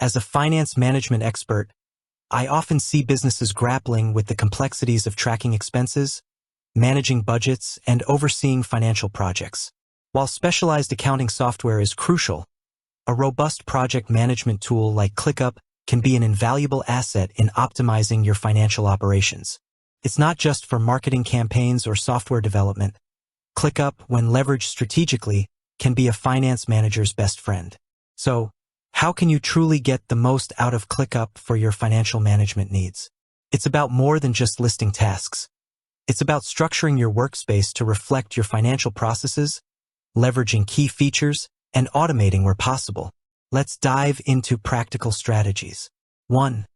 As a finance management expert, I often see businesses grappling with the complexities of tracking expenses, managing budgets, and overseeing financial projects. While specialized accounting software is crucial, a robust project management tool like ClickUp can be an invaluable asset in optimizing your financial operations. It's not just for marketing campaigns or software development. ClickUp, when leveraged strategically, can be a finance manager's best friend. So, how can you truly get the most out of ClickUp for your financial management needs? It's about more than just listing tasks. It's about structuring your workspace to reflect your financial processes, leveraging key features, and automating where possible. Let's dive into practical strategies. 1.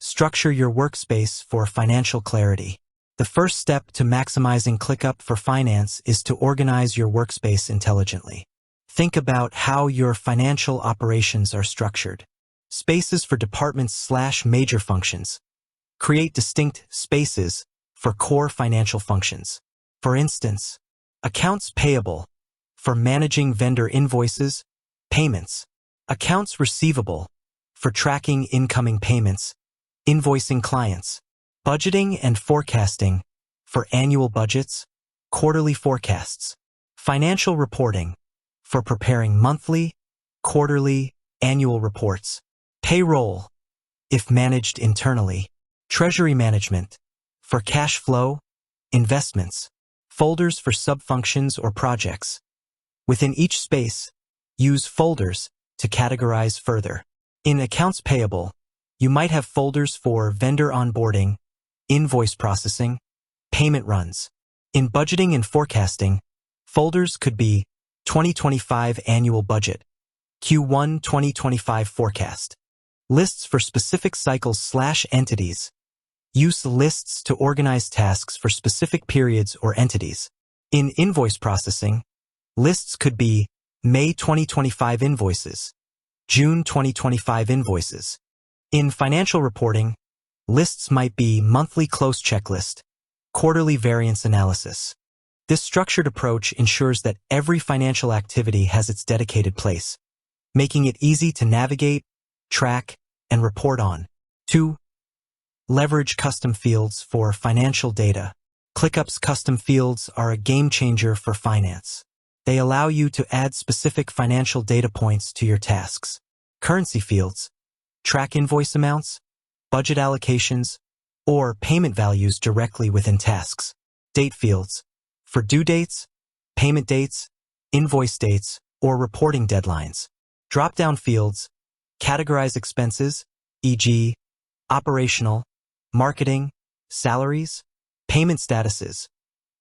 Structure your workspace for financial clarity. The first step to maximizing ClickUp for finance is to organize your workspace intelligently. Think about how your financial operations are structured. Spaces for departments/major functions. Create distinct spaces for core financial functions. For instance, accounts payable for managing vendor invoices, payments. Accounts receivable for tracking incoming payments, invoicing clients. Budgeting and forecasting for annual budgets, quarterly forecasts. Financial reporting for preparing monthly, quarterly, annual reports. Payroll, if managed internally. Treasury management for cash flow, investments. Folders for sub-functions or projects. Within each space, use folders to categorize further. In accounts payable, you might have folders for vendor onboarding, invoice processing, payment runs. In budgeting and forecasting, folders could be 2025 annual budget, Q1 2025 forecast. Lists for specific cycles/entities. Use lists to organize tasks for specific periods or entities. In invoice processing, lists could be May 2025 invoices, June 2025 invoices. In financial reporting, lists might be monthly close checklist, quarterly variance analysis. This structured approach ensures that every financial activity has its dedicated place, making it easy to navigate, track, and report on. 2. Leverage custom fields for financial data. ClickUp's custom fields are a game changer for finance. They allow you to add specific financial data points to your tasks. Currency fields track invoice amounts, budget allocations, or payment values directly within tasks. Date fields for due dates, payment dates, invoice dates, or reporting deadlines. Drop-down fields categorize expenses, e.g., operational, marketing, salaries, payment statuses,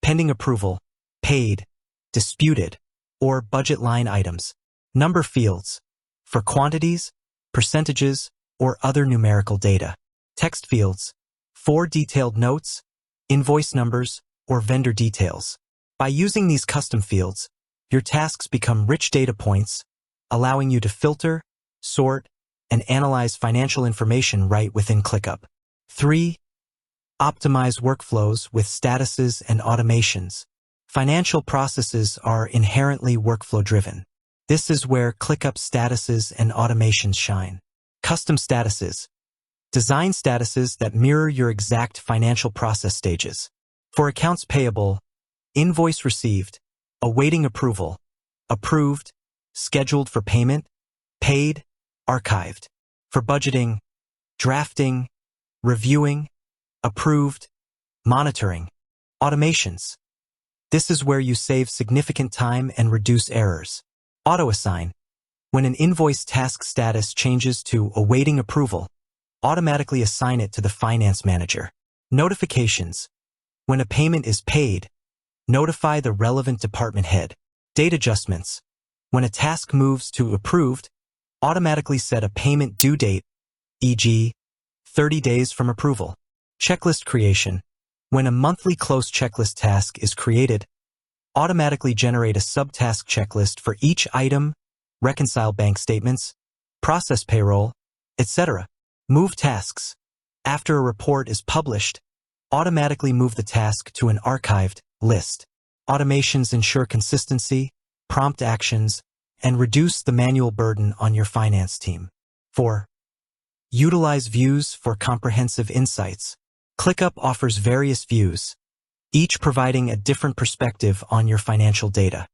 pending approval, paid, disputed, or budget line items. Number fields for quantities, percentages, or other numerical data. Text fields for detailed notes, invoice numbers, or vendor details. By using these custom fields, your tasks become rich data points, allowing you to filter, sort, and analyze financial information right within ClickUp. 3. Optimize workflows with statuses and automations. Financial processes are inherently workflow-driven. This is where ClickUp statuses and automations shine. Custom statuses. Design statuses that mirror your exact financial process stages. For accounts payable, invoice received, awaiting approval, approved, scheduled for payment, paid, archived. For budgeting, drafting, reviewing, approved, monitoring. Automations. This is where you save significant time and reduce errors. Auto-assign. When an invoice task status changes to awaiting approval, automatically assign it to the finance manager. Notifications. When a payment is paid, notify the relevant department head. Date adjustments. When a task moves to approved, automatically set a payment due date, e.g., 30 days from approval. Checklist creation. When a monthly close checklist task is created, automatically generate a subtask checklist for each item, reconcile bank statements, process payroll, etc. Move tasks. After a report is published, automatically move the task to an archived list. Automations ensure consistency, prompt actions, and reduce the manual burden on your finance team. 4. Utilize views for comprehensive insights. ClickUp offers various views, each providing a different perspective on your financial data.